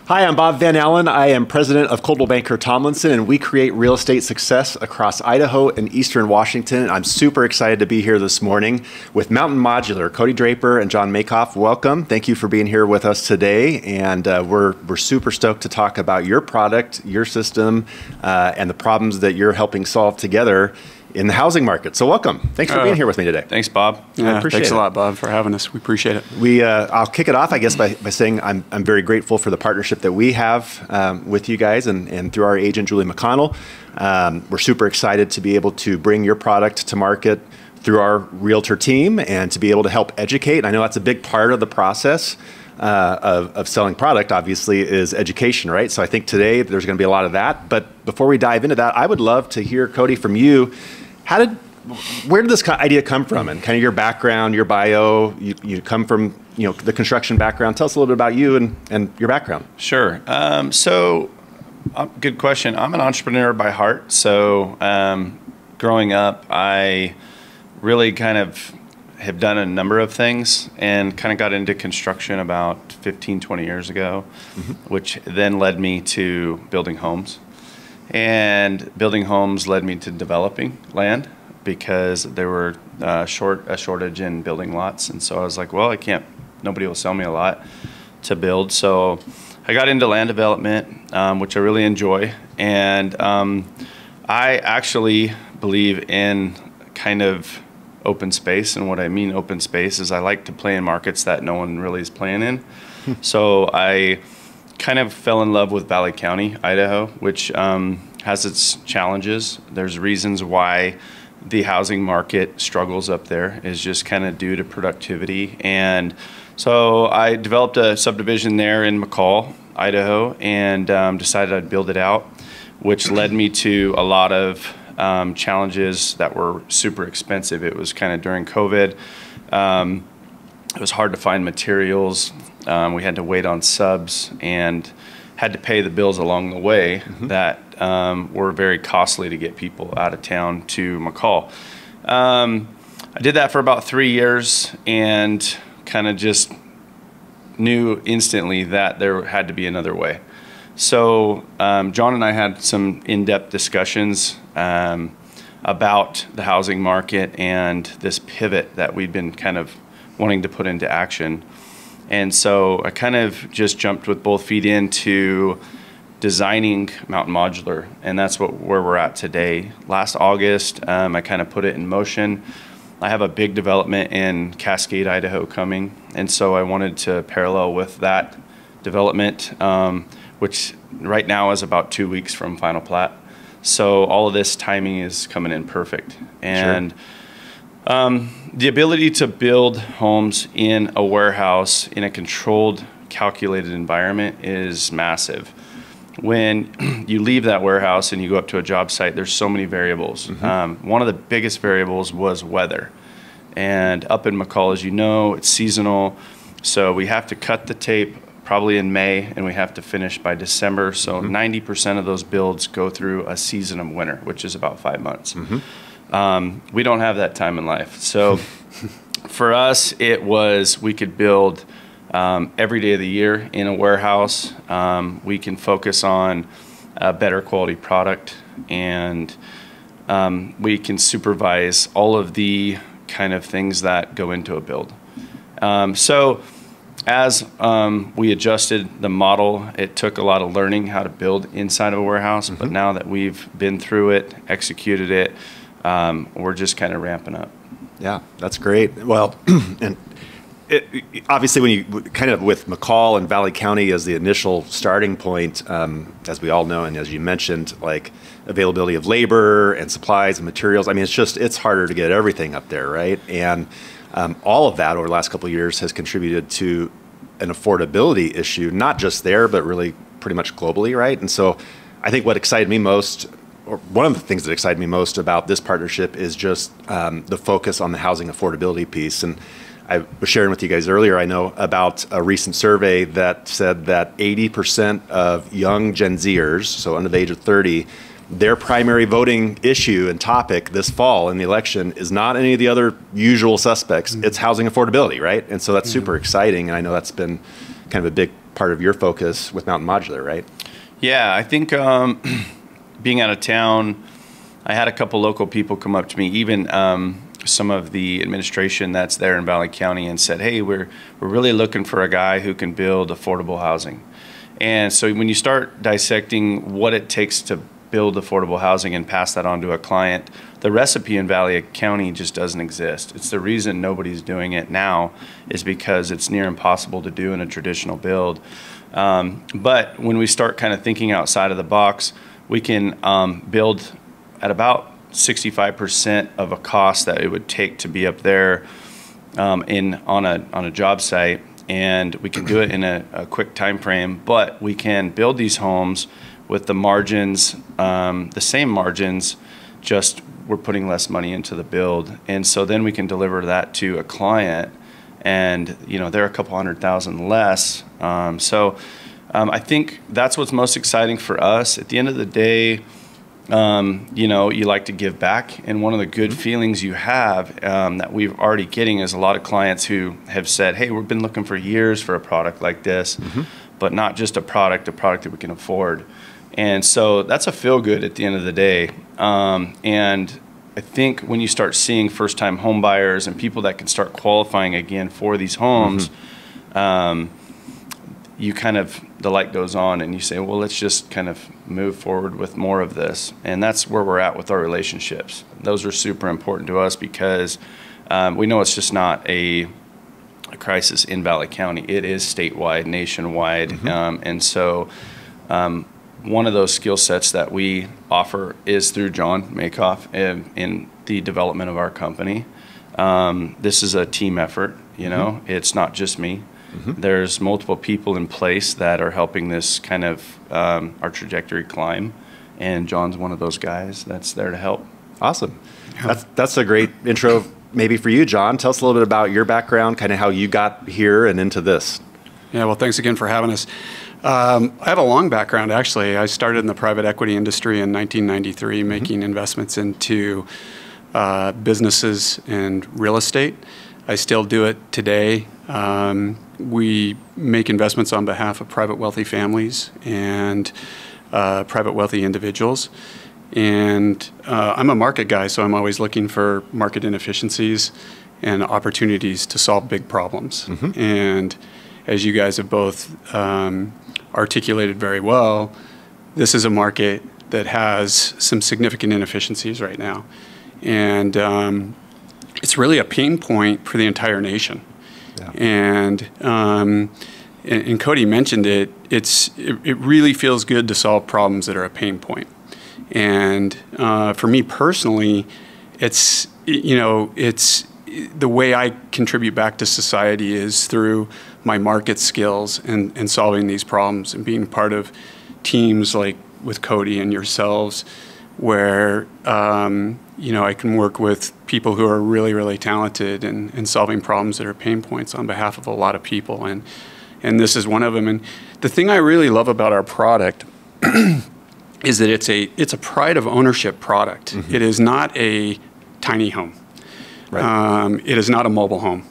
Hi, I'm Bob Van Allen. I am president of Coldwell Banker Tomlinson, and we create real estate success across Idaho and Eastern Washington. I'm super excited to be here this morning with Mountain Modular. Cody Draper and John Markoff, welcome. Thank you for being here with us today. And we're super stoked to talk about your product, your system, and the problems that you're helping solve together in the housing market. So welcome. Thanks for being here with me today. Thanks, Bob. Yeah, thanks a lot, Bob, for having us. We appreciate it. I'll kick it off, I guess, by saying I'm very grateful for the partnership that we have with you guys and through our agent, Julie McConnell. We're super excited to be able to bring your product to market through our realtor team and to be able to help educate. I know that's a big part of the process of selling product, obviously, is education, right? So I think today there's going to be a lot of that. But before we dive into that, I would love to hear, Cody, from you. Where did this idea come from, and kind of your background, your bio? You come from the construction background. Tell us a little bit about you and your background. Sure. Good question. I'm an entrepreneur by heart. So growing up, I really kind of have done a number of things and kind of got into construction about 15, 20 years ago, which then led me to building homes. And building homes led me to developing land because there were a shortage in building lots. And so I was like, well, nobody will sell me a lot to build. So I got into land development, which I really enjoy. And I actually believe in kind of open space. And what I mean open space is I like to play in markets that no one really is playing in. So I kind of fell in love with Valley County, Idaho, which has its challenges. There's reasons why the housing market struggles up there is just kind of due to productivity. And so I developed a subdivision there in McCall, Idaho, and decided I'd build it out, which led me to a lot of challenges that were super expensive. It was kind of during COVID. It was hard to find materials. We had to wait on subs and had to pay the bills along the way that were very costly to get people out of town to McCall. I did that for about 3 years and kind of just knew instantly that there had to be another way. So John and I had some in-depth discussions about the housing market and this pivot that we'd been kind of wanting to put into action. And so I kind of just jumped with both feet into designing Mountain Modular, and that's where we're at today. Last August, I kind of put it in motion. I have a big development in Cascade, Idaho coming, and so I wanted to parallel with that development, which right now is about 2 weeks from final plat. So all of this timing is coming in perfect. And sure. The ability to build homes in a warehouse in a controlled, calculated environment is massive. When you leave that warehouse and you go up to a job site, there's so many variables. One of the biggest variables was weather. And up in McCall, as you know, it's seasonal. So we have to cut the tape probably in May, and we have to finish by December. So 90% of those builds go through a season of winter, which is about 5 months. We don't have that time in life. So for us, it was we could build every day of the year in a warehouse. We can focus on a better quality product, and we can supervise all of the kind of things that go into a build. So as we adjusted the model, it took a lot of learning how to build inside of a warehouse, but now that we've been through it, executed it, we're just kind of ramping up. Yeah, that's great. Well, and obviously when you kind of with McCall and Valley County as the initial starting point, as we all know, and as you mentioned, like availability of labor and supplies and materials, I mean, it's harder to get everything up there, right? And all of that over the last couple of years has contributed to an affordability issue, not just there, but really pretty much globally, right? And so I think what excited me most, or one of the things that excited me most about this partnership is just the focus on the housing affordability piece. And I was sharing with you guys earlier, I know about a recent survey that said that 80% of young Gen Zers, so under the age of 30, their primary voting issue and topic this fall in the election is not any of the other usual suspects. It's housing affordability, right? And so that's super exciting. And I know that's been kind of a big part of your focus with Mountain Modular, right? Yeah, I think being out of town, I had a couple local people come up to me, even some of the administration that's there in Valley County, and said, hey, we're really looking for a guy who can build affordable housing. And so when you start dissecting what it takes to build affordable housing and pass that on to a client, the recipe in Valley County just doesn't exist. It's the reason nobody's doing it now is because it's near impossible to do in a traditional build. But when we start kind of thinking outside of the box, we can build at about 65% of a cost that it would take to be up there on a job site, and we can do it in a quick time frame. But we can build these homes with the margins, the same margins, just we're putting less money into the build, and so then we can deliver that to a client, and they're a couple $100,000 less. I think that's what's most exciting for us. At the end of the day, you like to give back, and one of the good feelings you have that we're already getting is a lot of clients who have said, hey, we've been looking for years for a product like this, but not just a product that we can afford. And so that's a feel good at the end of the day. And I think when you start seeing first-time home buyers and people that can start qualifying again for these homes, you kind of, the light goes on and you say, well, let's just kind of move forward with more of this. And that's where we're at with our relationships. Those are super important to us because we know it's just not a crisis in Valley County. It is statewide, nationwide. And so one of those skill sets that we offer is through John Markoff in the development of our company. This is a team effort, it's not just me. There's multiple people in place that are helping this kind of our trajectory climb, and John's one of those guys that's there to help. Awesome. That's a great intro maybe for you, John. Tell us a little bit about your background, kind of how you got here and into this. Yeah, well, thanks again for having us. I have a long background, actually. I started in the private equity industry in 1993, making investments into businesses and real estate. I still do it today. We make investments on behalf of private wealthy families and private wealthy individuals. And I'm a market guy, so I'm always looking for market inefficiencies and opportunities to solve big problems. And as you guys have both articulated very well, this is a market that has some significant inefficiencies right now. And it's really a pain point for the entire nation. And Cody mentioned it, it really feels good to solve problems that are a pain point. And for me personally, it's the way I contribute back to society is through my market skills and solving these problems and being part of teams like with Cody and yourselves, where I can work with people who are really, really talented in solving problems that are pain points on behalf of a lot of people, and this is one of them. And the thing I really love about our product is that it's a pride of ownership product. It is not a tiny home. It is not a mobile home.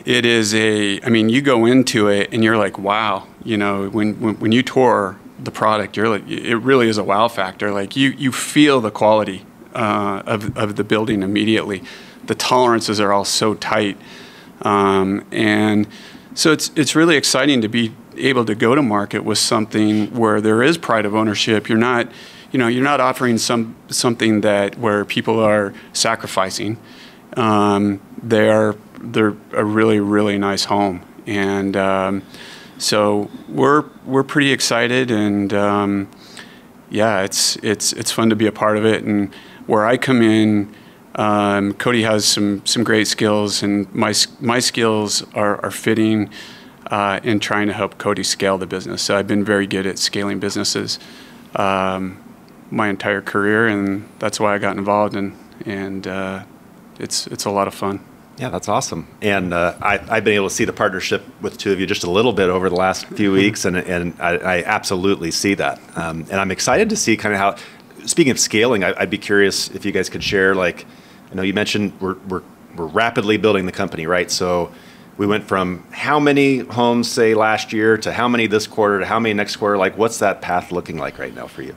It is you go into it and you're like, wow, when you tour the product, you're like, it really is a wow factor. Like you feel the quality of the building immediately. The tolerances are all so tight, and so it's really exciting to be able to go to market with something where there is pride of ownership. You're not offering something where people are sacrificing. They're a really, really nice home, and so we're pretty excited, and it's fun to be a part of it. And where I come in, Cody has some great skills, and my skills are fitting in trying to help Cody scale the business. So I've been very good at scaling businesses my entire career, and that's why I got involved, and it's a lot of fun. Yeah, that's awesome. And I've been able to see the partnership with the two of you just a little bit over the last few weeks, and I absolutely see that. And I'm excited to see kind of how, speaking of scaling, I'd be curious if you guys could share, like, I know you mentioned we're rapidly building the company, right? So we went from how many homes, say, last year to how many this quarter to how many next quarter. Like, what's that path looking like right now for you?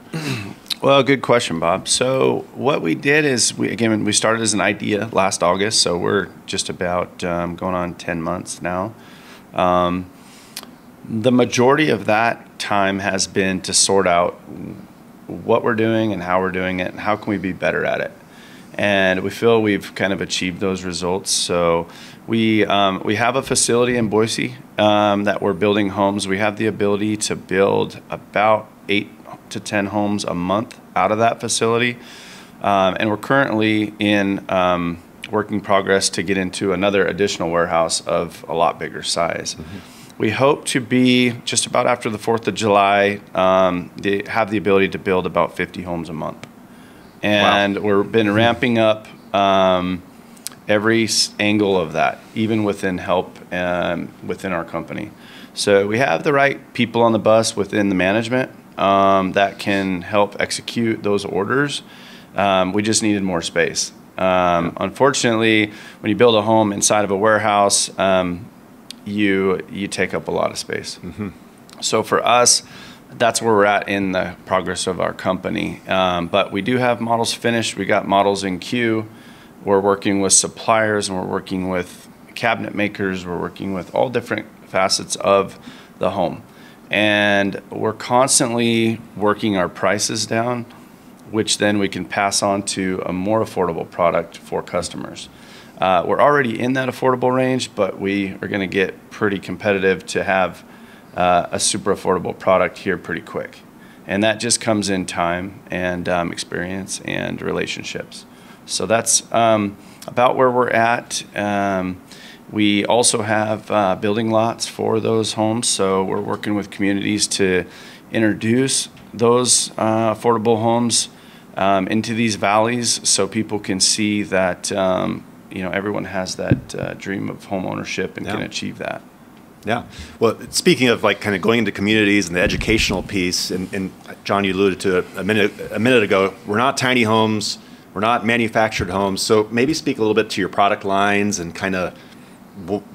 Well, good question, Bob. So what we did is, we started as an idea last August, so we're just about going on 10 months now. The majority of that time has been to sort out what we're doing and how we're doing it and how can we be better at it. And we feel we've kind of achieved those results. So we have a facility in Boise that we're building homes. We have the ability to build about 8 to 10 homes a month out of that facility. And we're currently in working progress to get into another additional warehouse of a lot bigger size. We hope to be just about after the 4th of July, they have the ability to build about 50 homes a month. And we've been ramping up every angle of that, even within help within our company. So we have the right people on the bus within the management that can help execute those orders. We just needed more space. Unfortunately, when you build a home inside of a warehouse, you take up a lot of space. So for us, that's where we're at in the progress of our company. But we do have models finished. We got models in queue. We're working with suppliers and we're working with cabinet makers. We're working with all different facets of the home. And we're constantly working our prices down, which then we can pass on to a more affordable product for customers. We're already in that affordable range, but we are going to get pretty competitive to have a super affordable product here pretty quick. And that just comes in time and experience and relationships. So that's about where we're at. We also have building lots for those homes, so we're working with communities to introduce those affordable homes into these valleys so people can see that everyone has that dream of home ownership and can achieve that. Yeah. Well, speaking of like kind of going into communities and the educational piece, and John, you alluded to it a minute ago, we're not tiny homes, we're not manufactured homes. So maybe speak a little bit to your product lines and kind of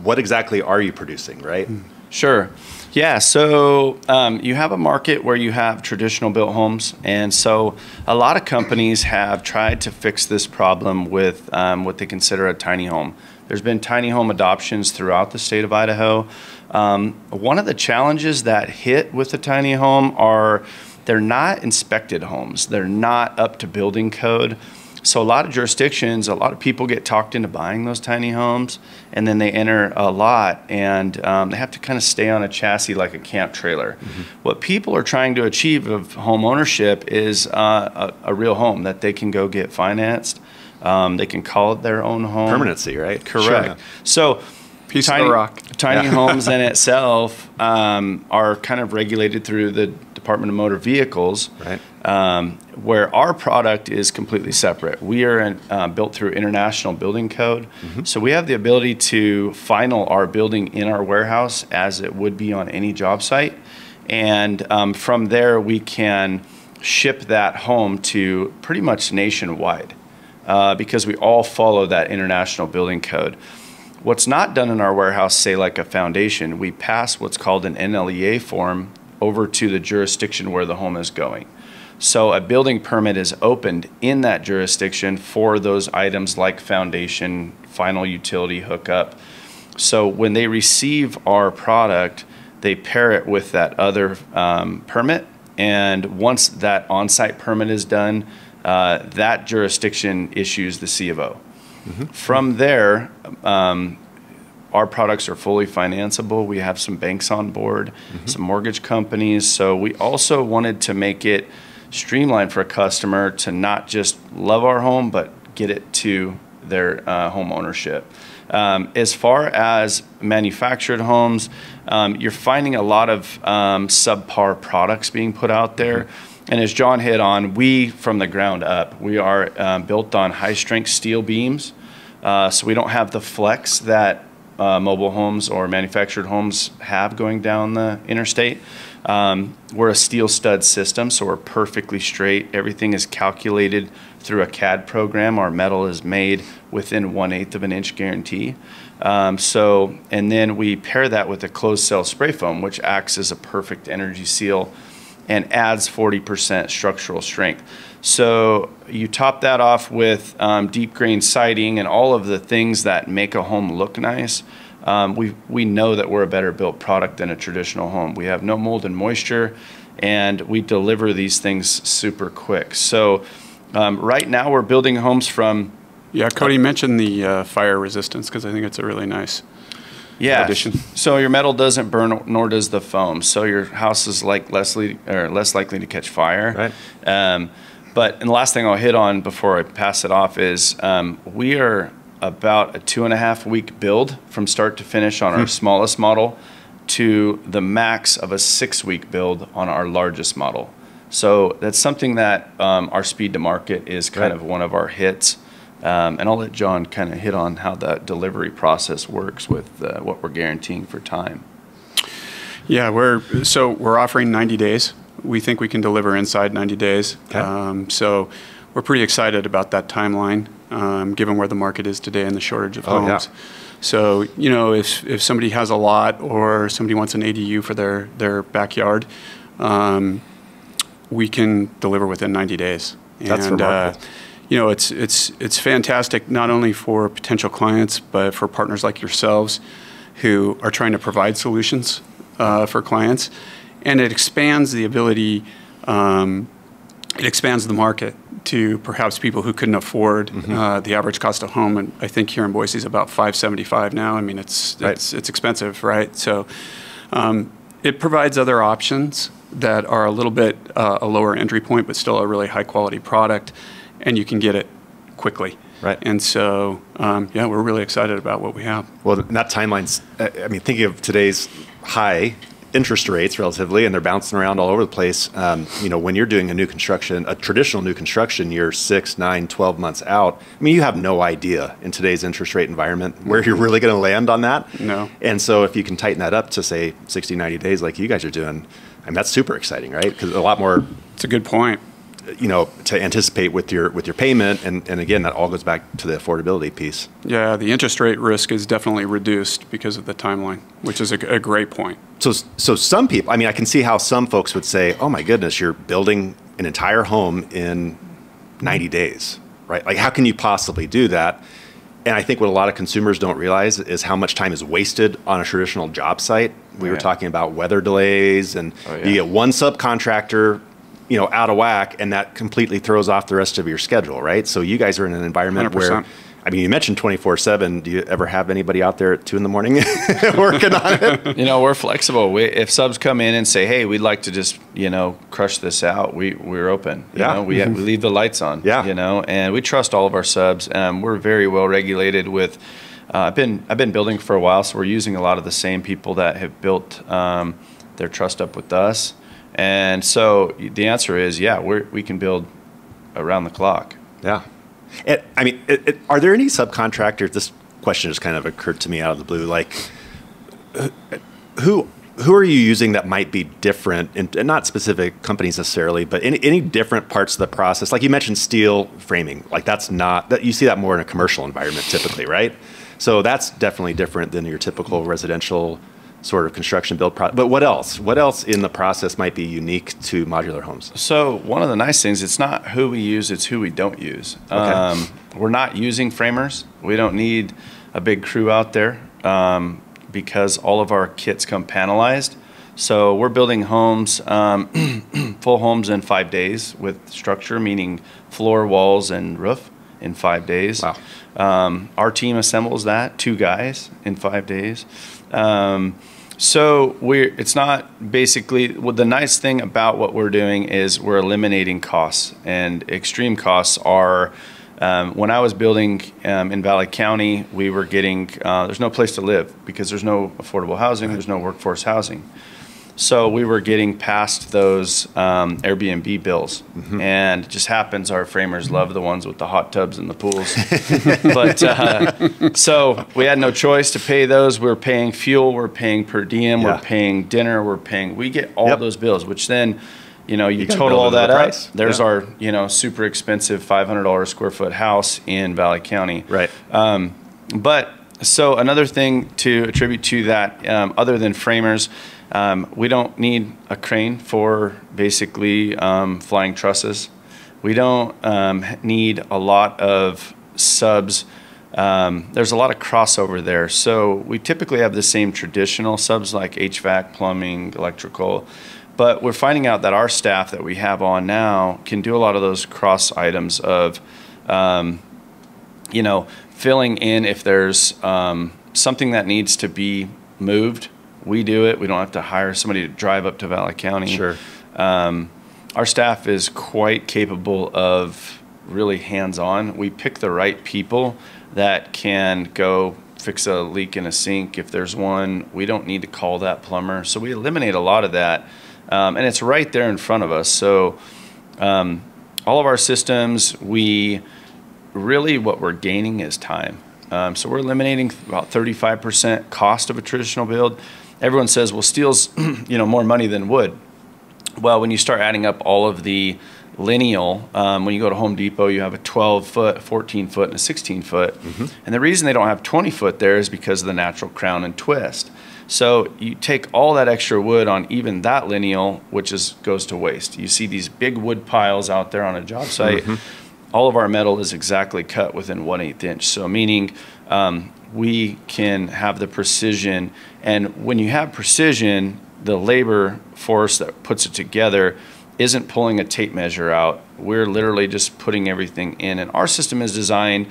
what exactly are you producing, right? Sure. Yeah, so you have a market where you have traditional built homes, and so a lot of companies have tried to fix this problem with what they consider a tiny home. There's been tiny home adoptions throughout the state of Idaho. One of the challenges that hit with the tiny home are they're not inspected homes. They're not up to building code. So a lot of jurisdictions, a lot of people get talked into buying those tiny homes, and then they enter a lot, and they have to kind of stay on a chassis like a camp trailer. What people are trying to achieve of home ownership is a real home that they can go get financed. They can call it their own home. Permanency, right? Correct. Sure. So piece of the rock. Tiny homes in itself are kind of regulated through the Department of Motor Vehicles, right. Where our product is completely separate. We are built through International Building Code, so we have the ability to final our building in our warehouse as it would be on any job site, and from there we can ship that home to pretty much nationwide because we all follow that International Building Code. What's not done in our warehouse, say like a foundation, we pass what's called an NLEA form over to the jurisdiction where the home is going. So a building permit is opened in that jurisdiction for those items like foundation, final utility hookup. So when they receive our product, they pair it with that other permit, and once that on-site permit is done, that jurisdiction issues the C of O. From there, our products are fully financeable. We have some banks on board, some mortgage companies. So we also wanted to make it streamlined for a customer to not just love our home, but get it to their home ownership. As far as manufactured homes, you're finding a lot of subpar products being put out there. And as John hit on, we, from the ground up, we are built on high-strength steel beams, so we don't have the flex that mobile homes or manufactured homes have going down the interstate. We're a steel stud system, so we're perfectly straight. Everything is calculated through a CAD program. Our metal is made within 1/8 of an inch guarantee. And then we pair that with a closed cell spray foam, which acts as a perfect energy seal and adds 40% structural strength. So you top that off with deep grain siding and all of the things that make a home look nice. We know that we're a better built product than a traditional home. We have no mold and moisture, and we deliver these things super quick. So right now we're building homes from... Yeah, Cody mentioned the fire resistance, because I think it's a really nice addition. So your metal doesn't burn, nor does the foam. So your house is less likely to catch fire. Right. But the last thing I'll hit on before I pass it off is we are about a 2.5 week build from start to finish on our smallest model to the max of a 6 week build on our largest model. So that's something that our speed to market is kind of one of our hits. And I'll let John kind of hit on how that delivery process works with what we're guaranteeing for time. Yeah, we're offering 90 days. We think we can deliver inside 90 days. Okay. So we're pretty excited about that timeline, given where the market is today and the shortage of homes. Yeah. So, if somebody has a lot or somebody wants an ADU for their backyard, we can deliver within 90 days. That's remarkable. It's fantastic not only for potential clients, but for partners like yourselves who are trying to provide solutions for clients. And it expands the ability, it expands the market to perhaps people who couldn't afford the average cost of home. And I think here in Boise is about $575 now. I mean, it's expensive, right? So it provides other options that are a little bit a lower entry point, but still a really high quality product. And you can get it quickly. Right. And so, we're really excited about what we have. Well, that timeline's, thinking of today's high interest rates relatively, and they're bouncing around all over the place. When you're doing a traditional new construction, you're 6, 9, 12 months out. You have no idea in today's interest rate environment where you're really going to land on that. No. And so if you can tighten that up to say 60, 90 days like you guys are doing, that's super exciting, right? Because a lot more... It's a good point. To anticipate with your payment, and again, that all goes back to the affordability piece. Yeah, the interest rate risk is definitely reduced because of the timeline, which is a great point. So some people, I can see how some folks would say, oh my goodness, you're building an entire home in 90 days, right? Like, how can you possibly do that? And I think what a lot of consumers don't realize is how much time is wasted on a traditional job site. We were talking about weather delays, and you get one subcontractor out of whack, and that completely throws off the rest of your schedule, right? So you guys are in an environment 100%. where, you mentioned 24/7. Do you ever have anybody out there at 2 a.m. working on it? We're flexible. If subs come in and say, hey, we'd like to just, crush this out, we're open. We leave the lights on, and we trust all of our subs. We're very well regulated with, I've been building for a while, so we're using a lot of the same people that have built their trust up with us. And so the answer is, we can build around the clock. Yeah. Are there any subcontractors? This question just kind of occurred to me out of the blue. Like, who are you using that might be different, and not specific companies necessarily, but any different parts of the process? Like you mentioned steel framing. Like you see that more in a commercial environment typically, right? So that's definitely different than your typical residential sort of construction build process. But what else? What else in the process might be unique to modular homes? So one of the nice things, it's not who we use, it's who we don't use. Okay. We're not using framers. We don't need a big crew out there because all of our kits come panelized. So we're building homes, full homes in 5 days with structure, meaning floor, walls, and roof in 5 days. Wow. Our team assembles that, 2 guys in 5 days. So it's not basically, the nice thing about what we're doing is we're eliminating costs, and extreme costs are, when I was building in Valley County, we were getting, there's no place to live because there's no affordable housing, there's no workforce housing. So we were getting past those Airbnb bills, and it just happens our framers love the ones with the hot tubs and the pools. But so we had no choice to pay those. We're paying fuel, we're paying per diem, we're paying dinner, we get all those bills, which then, you total all that up. There's our, super expensive $500 square foot house in Valley County. Right. But So another thing to attribute to that, other than framers, we don't need a crane for basically flying trusses. We don't need a lot of subs. There's a lot of crossover there. So we typically have the same traditional subs like HVAC, plumbing, electrical. But we're finding out that our staff that we have on now can do a lot of those cross items of, filling in if there's something that needs to be moved. We do it. We don't have to hire somebody to drive up to Valley County. Sure. Our staff is quite capable of really hands-on. We pick the right people that can go fix a leak in a sink if there's one. We don't need to call that plumber. So we eliminate a lot of that. And it's right there in front of us. So all of our systems, what we're gaining is time. So we're eliminating about 35% cost of a traditional build. Everyone says, well, steel's more money than wood. Well, when you start adding up all of the lineal, when you go to Home Depot, you have a 12-foot, 14-foot, and a 16-foot. Mm-hmm. And the reason they don't have 20-foot there is because of the natural crown and twist. So you take all that extra wood on even that lineal, which goes to waste. You see these big wood piles out there on a job site. Mm-hmm. All of our metal is exactly cut within 1/8 inch. So meaning we can have the precision. And when you have precision, the labor force that puts it together isn't pulling a tape measure out. We're literally just putting everything in. And our system is designed,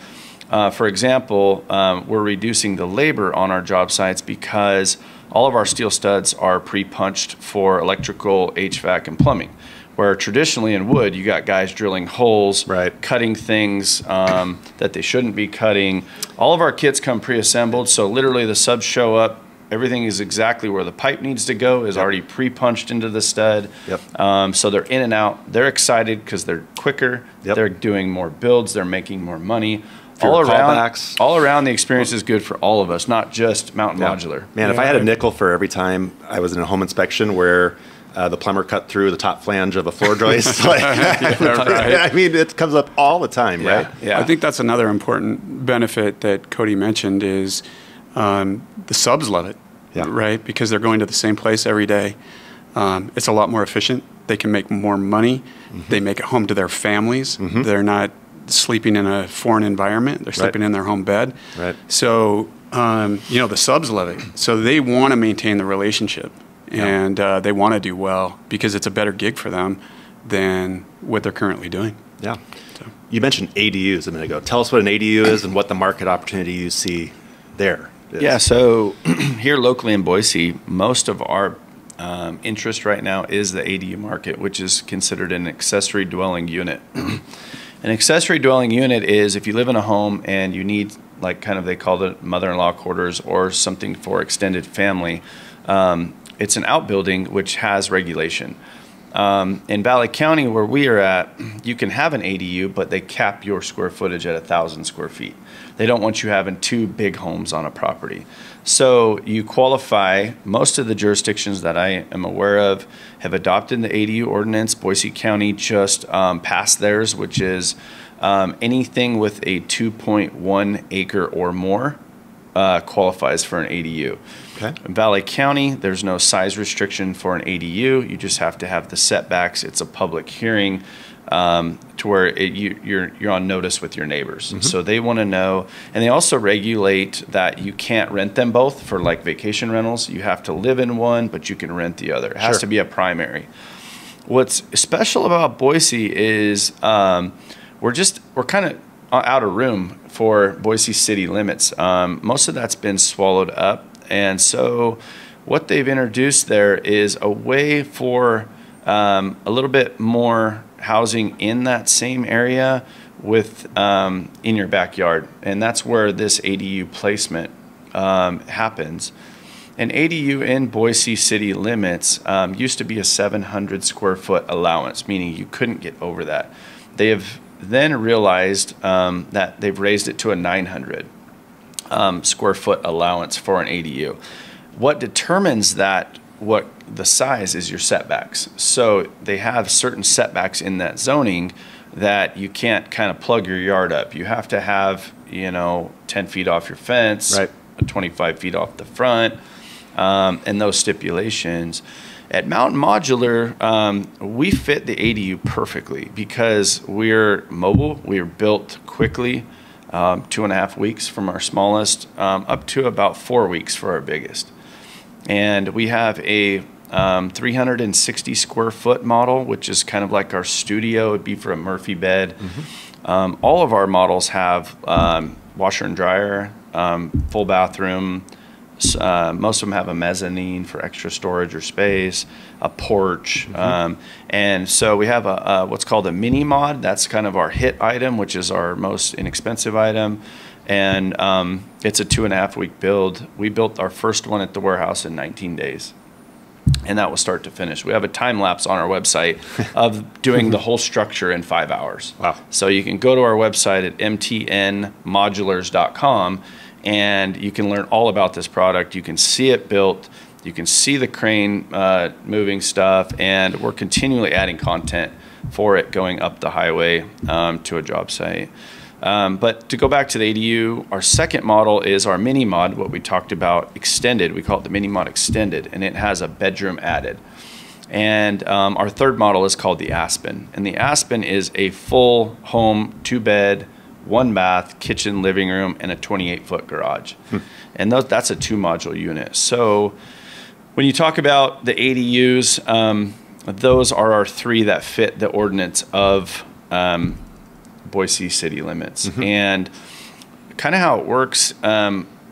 for example, we're reducing the labor on our job sites because all of our steel studs are pre-punched for electrical, HVAC, and plumbing. Where traditionally in wood, you got guys drilling holes, right, cutting things that they shouldn't be cutting. All of our kits come pre-assembled, so literally the subs show up. Everything is exactly where the pipe needs to go, is already pre-punched into the stud. Yep. So they're in and out. They're excited because they're quicker. Yep. They're doing more builds. They're making more money. Fewer callbacks. All around, the experience is good for all of us, not just Mountain Modular. Man, if I had a nickel for every time I was in a home inspection where the plumber cut through the top flange of a floor joist. Right. I mean, it comes up all the time, right? Yeah. I think that's another important benefit that Cody mentioned is the subs love it, right? Because they're going to the same place every day. It's a lot more efficient. They can make more money. Mm-hmm. They make it home to their families. Mm-hmm. They're not sleeping in a foreign environment. They're sleeping in their home bed. Right. So, the subs love it. So they want to maintain the relationship. And they want to do well because it's a better gig for them than what they're currently doing. Yeah. So. You mentioned ADUs a minute ago. Tell us what an ADU is and what the market opportunity you see there is. Yeah, so here locally in Boise, most of our interest right now is the ADU market, which is considered an accessory dwelling unit. An accessory dwelling unit is if you live in a home and you need, like kind of they call it mother-in-law quarters or something for extended family. It's an outbuilding which has regulation. In Valley County, where we are at, you can have an ADU, but they cap your square footage at 1,000 square feet. They don't want you having two big homes on a property. So you qualify. Most of the jurisdictions that I am aware of have adopted the ADU ordinance. Boise County just passed theirs, which is anything with a 2.1 acre or more qualifies for an ADU. Okay. In Valley County, there's no size restriction for an ADU. You just have to have the setbacks. It's a public hearing to where you're on notice with your neighbors. Mm-hmm. So they want to know. And they also regulate that you can't rent them both for like vacation rentals. You have to live in one, but you can rent the other. It has to be a primary. What's special about Boise is we're kind of out of room for Boise city limits. Most of that's been swallowed up. And so what they've introduced there is a way for a little bit more housing in that same area with in your backyard. And that's where this ADU placement happens. An ADU in Boise city limits used to be a 700 square foot allowance, meaning you couldn't get over that. They have then realized that they've raised it to a 900 square foot allowance for an ADU. What determines that, what the size is your setbacks. So they have certain setbacks in that zoning that you can't kind of plug your yard up. You have to have, 10 feet off your fence, right, 25 feet off the front, and those stipulations. At Mountain Modular, we fit the ADU perfectly because we're mobile. We are built quickly, 2.5 weeks from our smallest, up to about 4 weeks for our biggest. And we have a 360 square foot model, which is kind of like our studio. It'd be for a Murphy bed. All of our models have washer and dryer, full bathroom. Most of them have a mezzanine for extra storage or space, a porch. And so we have a what's called a mini mod. That's kind of our hit item, which is our most inexpensive item. And it's a 2.5 week build. We built our first one at the warehouse in 19 days. And that was start to finish. We have a time lapse on our website of doing the whole structure in 5 hours. Wow. So you can go to our website at mtnmodulars.com and you can learn all about this product. You can see it built. You can see the crane moving stuff. And we're continually adding content for it going up the highway to a job site. But to go back to the ADU, our second model is our mini mod, what we talked about, extended. We call it the mini mod extended, and it has a bedroom added. And our third model is called the Aspen. And the Aspen is a full home, 2-bed, 1-bath, kitchen, living room, and a 28-foot garage. And that's a 2-module unit. So when you talk about the ADUs, those are our 3 that fit the ordinance of Boise city limits. And kind of how it works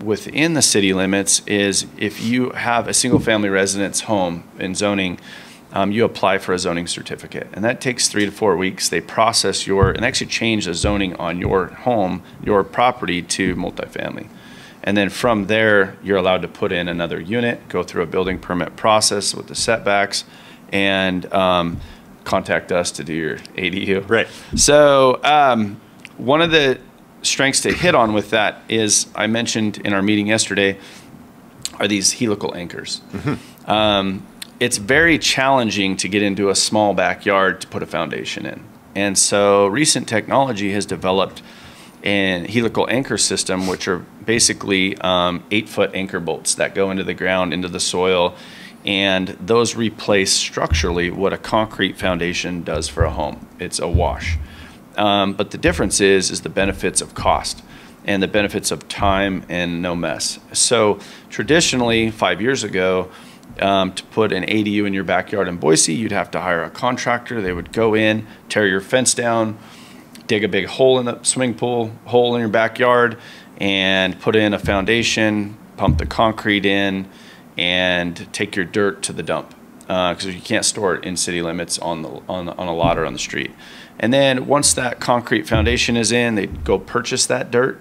within the city limits is if you have a single family residence home in zoning, you apply for a zoning certificate, and that takes 3 to 4 weeks. They process and actually change the zoning on your home, your property, to multifamily. And then from there, you're allowed to put in another unit, go through a building permit process with the setbacks, and contact us to do your ADU. Right. So one of the strengths to hit on with that is, I mentioned in our meeting yesterday, are these helical anchors. It's very challenging to get into a small backyard to put a foundation in. And so recent technology has developed a helical anchor system, which are basically 8-foot anchor bolts that go into the ground, into the soil, and those replace structurally what a concrete foundation does for a home. It's a wash. But the difference is the benefits of cost and the benefits of time and no mess. So traditionally, 5 years ago, to put an ADU in your backyard in Boise, you'd have to hire a contractor. They would go in, tear your fence down, dig a big hole in the swimming pool, hole in your backyard, and put in a foundation, pump the concrete in, and take your dirt to the dump, because you can't store it in city limits on a lot or on the street. And then once that concrete foundation is in, they go purchase that dirt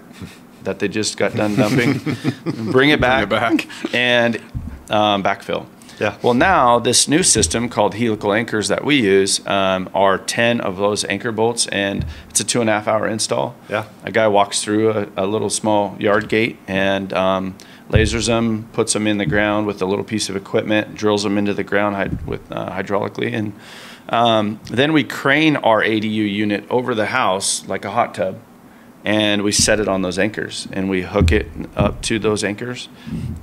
that they just got done dumping, bring it back, and backfill. Yeah. Well, now this new system called helical anchors that we use are 10 of those anchor bolts, and it's a 2.5 hour install. Yeah. A guy walks through a little small yard gate and lasers them, puts them in the ground with a little piece of equipment, drills them into the ground hydraulically, and then we crane our ADU unit over the house like a hot tub, and we set it on those anchors, and we hook it up to those anchors,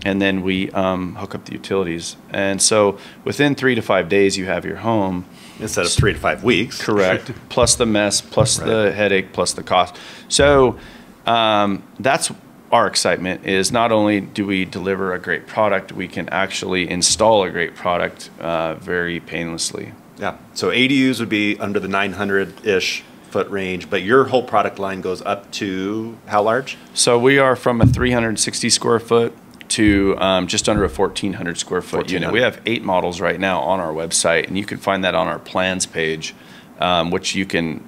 and then we hook up the utilities. And so within 3 to 5 days, you have your home. Instead of 3 to 5 weeks. Correct. Plus the mess, plus the headache, plus the cost. So that's our excitement, is not only do we deliver a great product, we can actually install a great product very painlessly. Yeah. So ADUs would be under the 900-ish foot range, but your whole product line goes up to how large? So we are from a 360 square foot to just under a 1,400 square foot unit. We have 8 models right now on our website, and you can find that on our plans page, which you can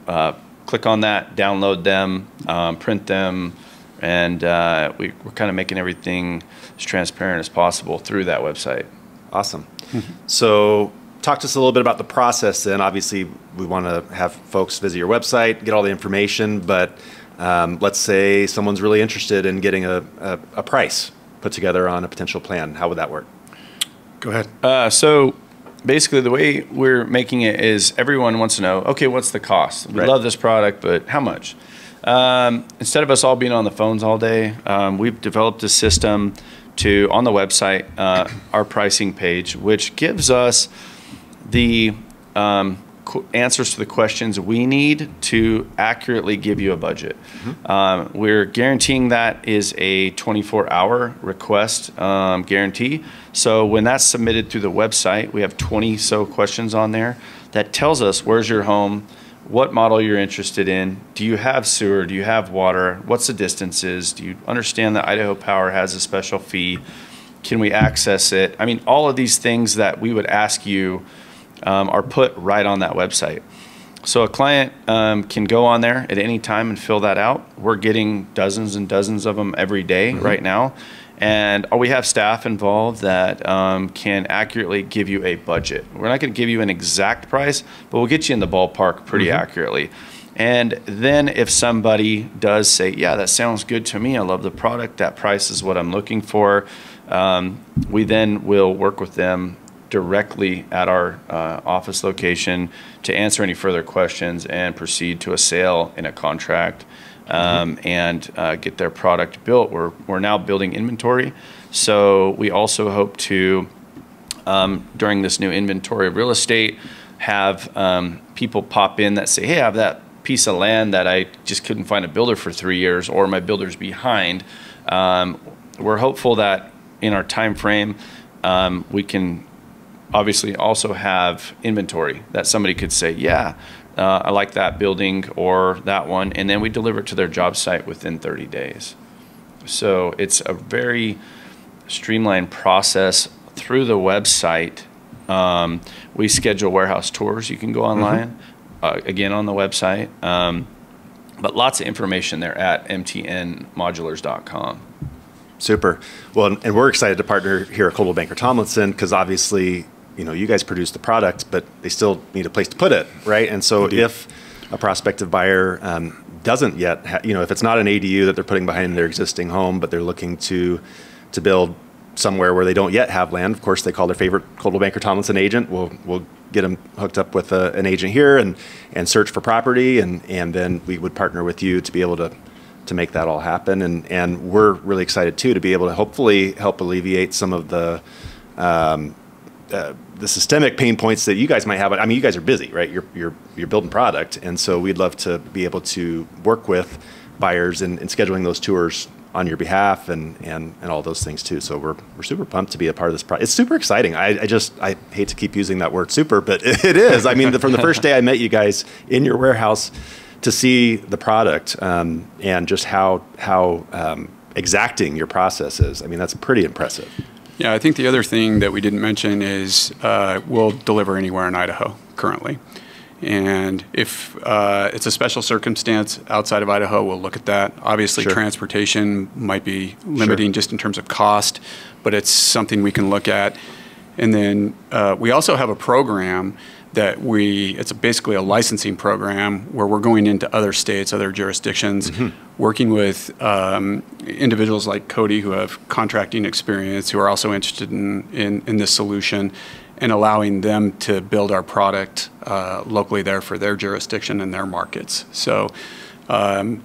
click on that, download them, print them, and we're kind of making everything as transparent as possible through that website. Awesome. So talk to us a little bit about the process then. Obviously, we want to have folks visit your website, get all the information, but let's say someone's really interested in getting a price put together on a potential plan. How would that work? Go ahead. So basically the way we're making it is everyone wants to know, okay, what's the cost? We love this product, but how much? Instead of us all being on the phones all day, we've developed a system to, on the website, our pricing page, which gives us the answers to the questions we need to accurately give you a budget. We're guaranteeing that is a 24-hour request guarantee. So when that's submitted through the website, we have 20 so questions on there that tells us where's your home, what model you're interested in, do you have sewer, do you have water, what's the distances, do you understand that Idaho Power has a special fee, can we access it? I mean, all of these things that we would ask you are put right on that website. So a client can go on there at any time and fill that out. We're getting dozens and dozens of them every day right now. And we have staff involved that can accurately give you a budget. We're not going to give you an exact price, but we'll get you in the ballpark pretty accurately. And then if somebody does say, yeah, that sounds good to me, I love the product, that price is what I'm looking for, we then will work with them directly at our office location to answer any further questions and proceed to a sale in a contract and get their product built. We're now building inventory, so we also hope to, during this new inventory of real estate, have people pop in that say, hey, I have that piece of land that I just couldn't find a builder for 3 years, or my builder's behind. We're hopeful that in our time frame, we can obviously also have inventory that somebody could say, yeah, I like that building or that one, and then we deliver it to their job site within 30 days. So it's a very streamlined process through the website. We schedule warehouse tours. You can go online, again on the website, but lots of information there at mtnmodulars.com. Super. Well, and we're excited to partner here at Coldwell Banker Tomlinson because obviously, you know, you guys produce the product, but they still need a place to put it, right? And so if a prospective buyer doesn't yet, you know, if it's not an ADU that they're putting behind their existing home, but they're looking to build somewhere where they don't yet have land, of course, they call their favorite Coldwell Banker Tomlinson agent. We'll get them hooked up with an agent here and search for property, and then we would partner with you to be able to make that all happen. And we're really excited too to be able to hopefully help alleviate some of the systemic pain points that you guys might have. I mean, you guys are busy, right? You're building product, and so we'd love to be able to work with buyers in scheduling those tours on your behalf and all those things too. So we're super pumped to be a part of this project. It's super exciting. I hate to keep using that word super, but it is. I mean, from the first day I met you guys in your warehouse to see the product and just how exacting your process is. I mean, that's pretty impressive. Yeah, I think the other thing that we didn't mention is we'll deliver anywhere in Idaho currently. And if it's a special circumstance outside of Idaho, we'll look at that. Obviously, transportation might be limiting just in terms of cost, but it's something we can look at. And then we also have a program that it's basically a licensing program where we're going into other states, other jurisdictions, working with individuals like Cody who have contracting experience, who are also interested in this solution, and allowing them to build our product locally there for their jurisdiction and their markets. So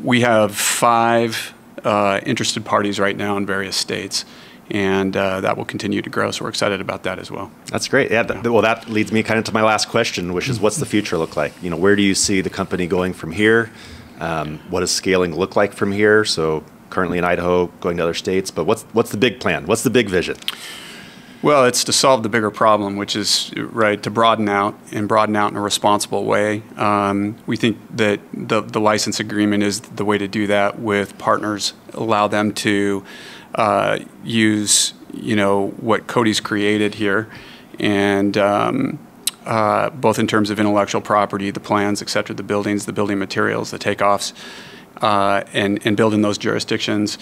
we have 5 interested parties right now in various states, and that will continue to grow. So we're excited about that as well. That's great. Yeah. Well, that leads me kind of to my last question, which is, what's the future look like? You know, where do you see the company going from here? What does scaling look like from here? So currently in Idaho, going to other states, but what's the big plan? What's the big vision? Well, it's to solve the bigger problem, which is to broaden out in a responsible way. We think that the license agreement is the way to do that with partners, allow them to use, what Cody's created here, and both in terms of intellectual property, the plans, et cetera, the buildings, the building materials, the takeoffs, and build in those jurisdictions.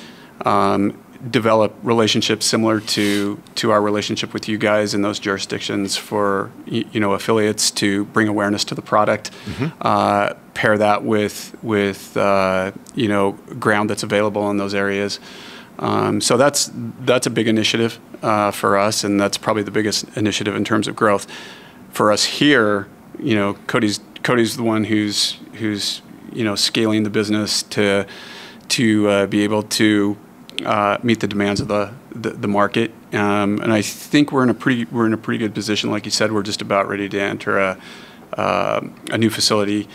Develop relationships similar to our relationship with you guys in those jurisdictions for affiliates to bring awareness to the product. Pair that with ground that's available in those areas. So that's a big initiative for us, and that's probably the biggest initiative in terms of growth for us here. Cody's the one who's scaling the business to be able to meet the demands of the market. And I think we're in a pretty good position. Like you said, we're just about ready to enter a new facility.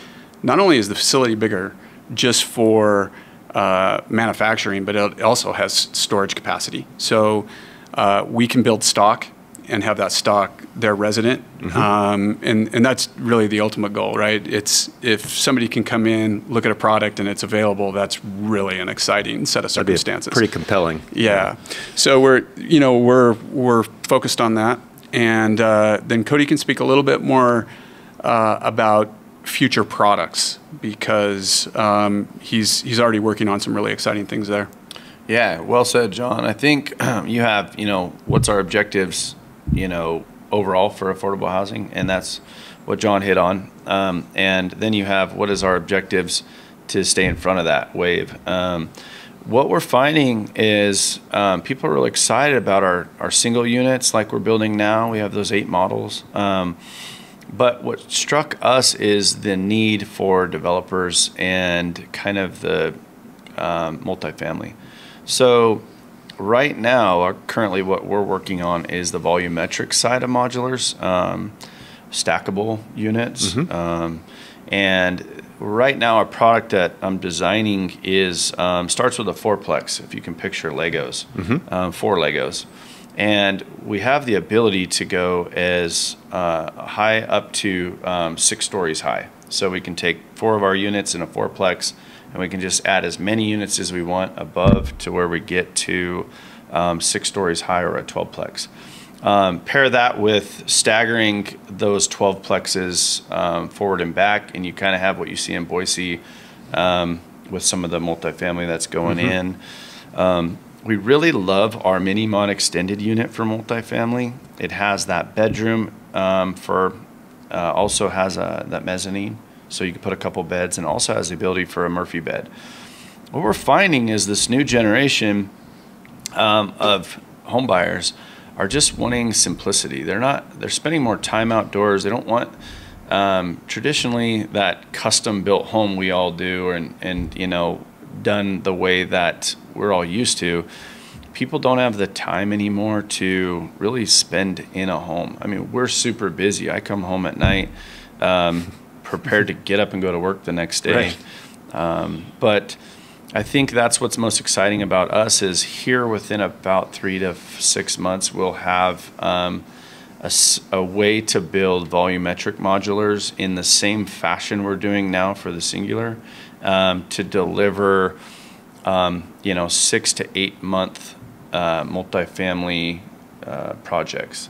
Not only is the facility bigger just for manufacturing, but it also has storage capacity. So we can build stock and have that stock there resident. And that's really the ultimate goal, right? It's if somebody can come in, look at a product and it's available, that's really an exciting set of circumstances. Pretty compelling. Yeah. So we're focused on that. And then Cody can speak a little bit more about future products, because he's already working on some really exciting things there. Yeah, well said, John. I think you have, what's our objectives, overall for affordable housing, and that's what John hit on. And then you have what is our objectives to stay in front of that wave. What we're finding is people are really excited about our single units like we're building now. We have those 8 models. But what struck us is the need for developers and kind of the multifamily. So right now, currently what we're working on is the volumetric side of modulars, stackable units. And right now our product that I'm designing is starts with a 4-plex, if you can picture Legos, 4 Legos. And we have the ability to go as high up to 6 stories high. So we can take 4 of our units in a 4-plex, and we can just add as many units as we want above to where we get to 6 stories high or a 12-plex. Pair that with staggering those 12-plexes forward and back, and you kind of have what you see in Boise with some of the multifamily that's going in. We really love our mini mod extended unit for multifamily. It has that bedroom also has that mezzanine, so you can put a couple beds, and also has the ability for a Murphy bed. What we're finding is this new generation of home buyers are just wanting simplicity. They're spending more time outdoors. They don't want traditionally that custom built home we all do and done the way that we're all used to. People don't have the time anymore to really spend in a home. I mean, we're super busy. I come home at night prepared to get up and go to work the next day. Right. But I think that's what's most exciting about us is here within about 3 to 6 months, we'll have a way to build volumetric modulars in the same fashion we're doing now for the singular to deliver 6 to 8 month multifamily projects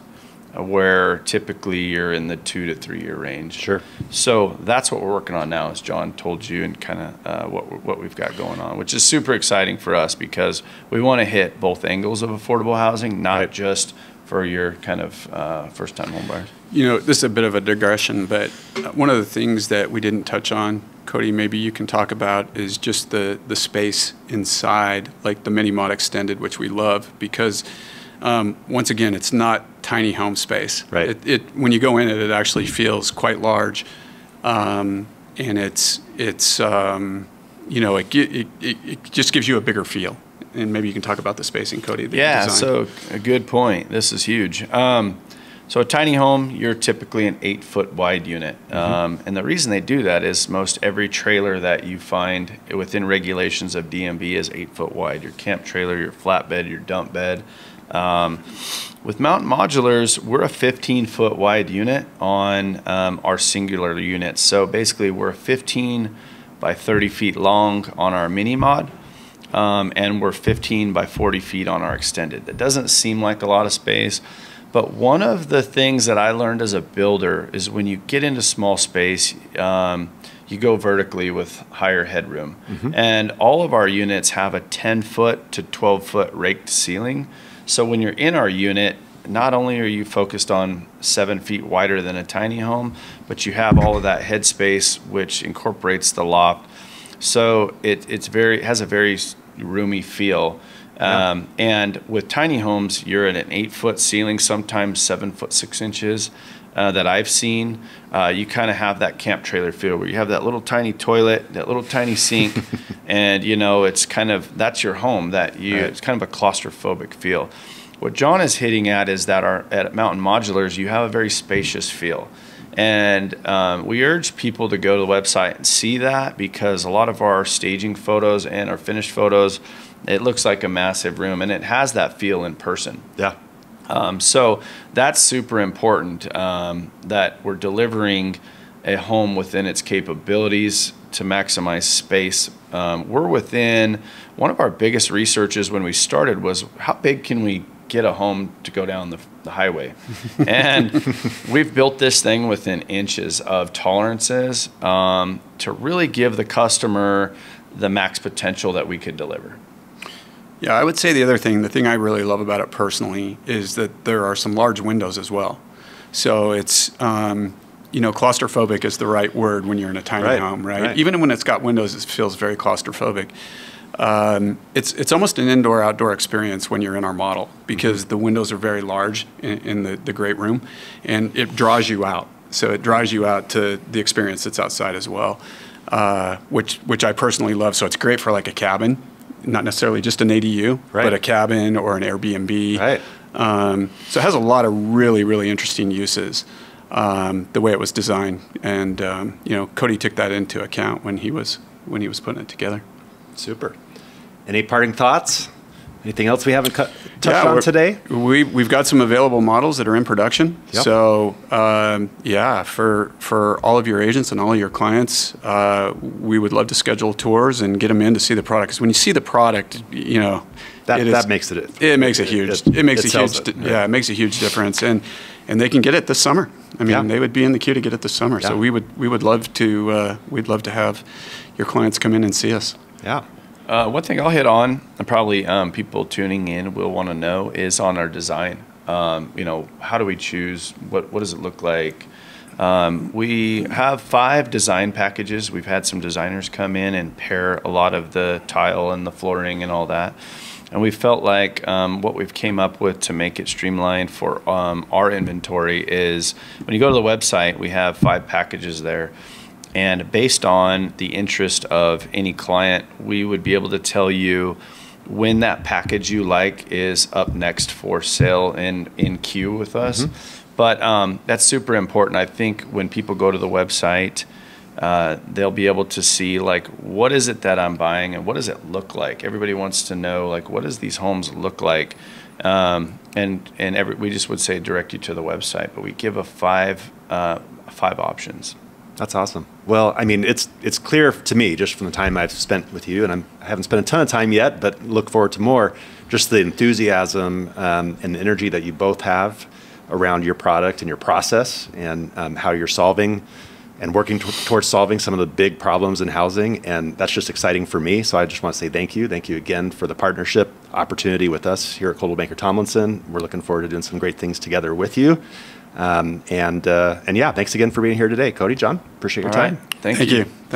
where typically you're in the 2 to 3 year range. Sure. So that's what we're working on now, as John told you, and kind of what we've got going on, which is super exciting for us because we want to hit both angles of affordable housing, not just for your kind of first-time home buyers. This is a bit of a digression, but one of the things that we didn't touch on, Cody, maybe you can talk about, is just the space inside, like the mini mod extended, which we love because once again, it's not tiny home space. Right. When you go in it actually feels quite large, and it just gives you a bigger feel. And maybe you can talk about the spacing, Cody. Yeah, so a good point. This is huge. So a tiny home, you're typically an 8-foot wide unit. And the reason they do that is most every trailer that you find within regulations of DMV is 8-foot wide. Your camp trailer, your flatbed, your dump bed. With Mountain Modulars, we're a 15-foot wide unit on our singular units. So basically, we're 15 by 30 feet long on our mini mod, and we're 15 by 40 feet on our extended. That doesn't seem like a lot of space, but one of the things that I learned as a builder is when you get into small space, you go vertically with higher headroom. And all of our units have a 10-foot to 12-foot raked ceiling. So when you're in our unit, not only are you focused on 7 feet wider than a tiny home, but you have all of that headspace, which incorporates the loft. So it has a very roomy feel. And with tiny homes, you're at an 8-foot ceiling, sometimes 7 foot 6 inches. that I've seen, you kind of have that camp trailer feel where you have that little tiny toilet, that little tiny sink, and it's kind of, that's your home. It's kind of a claustrophobic feel. What John is hitting at is that at Mountain Modulars, you have a very spacious feel. And we urge people to go to the website and see that, because a lot of our staging photos and our finished photos, it looks like a massive room, and it has that feel in person. Yeah. So that's super important, that we're delivering a home within its capabilities to maximize space. We're within, one of our biggest researches when we started was, how big can we get a home to go down the highway? And we've built this thing within inches of tolerances to really give the customer the max potential that we could deliver. Yeah, I would say the thing I really love about it personally is that there are some large windows as well. So it's, claustrophobic is the right word when you're in a tiny home, right? Even when it's got windows, it feels very claustrophobic. It's almost an indoor-outdoor experience when you're in our model, because the windows are very large in the great room, and it draws you out. So it draws you out to the experience that's outside as well, which I personally love. So it's great for like a cabin, not necessarily just an ADU, but a cabin or an Airbnb. Right. So it has a lot of really, really interesting uses, the way it was designed. And, Cody took that into account when he was putting it together. Super. Any parting thoughts? Anything else we haven't touched on today? We've got some available models that are in production. Yep. So, for all of your agents and all of your clients, we would love to schedule tours and get them in to see the product. Because when you see the product, that makes it. It makes a huge. It makes a huge difference. And they can get it this summer. I mean, they would be in the queue to get it this summer. Yeah. So we would love to. We'd love to have your clients come in and see us. Yeah. One thing I'll hit on, and probably people tuning in will want to know, is on our design. How do we choose? What does it look like? We have 5 design packages. We've had some designers come in and pair a lot of the tile and the flooring and all that. And we felt like what we've came up with to make it streamlined for our inventory is, when you go to the website, we have 5 packages there. And based on the interest of any client, we would be able to tell you when that package you like is up next for sale and in queue with us. Mm-hmm. But that's super important. I think when people go to the website, they'll be able to see, like, what is it that I'm buying and what does it look like? Everybody wants to know, like, what does these homes look like? We just would say direct you to the website, but we give 5 options. That's awesome. Well, I mean, it's clear to me, just from the time I've spent with you, and I haven't spent a ton of time yet, but look forward to more, just the enthusiasm and the energy that you both have around your product and your process, and how you're solving and working towards solving some of the big problems in housing. And that's just exciting for me. So I just want to say thank you. Thank you again for the partnership opportunity with us here at Coldwell Banker Tomlinson. We're looking forward to doing some great things together with you. And yeah, thanks again for being here today, Cody, John. Appreciate your time. Thank you.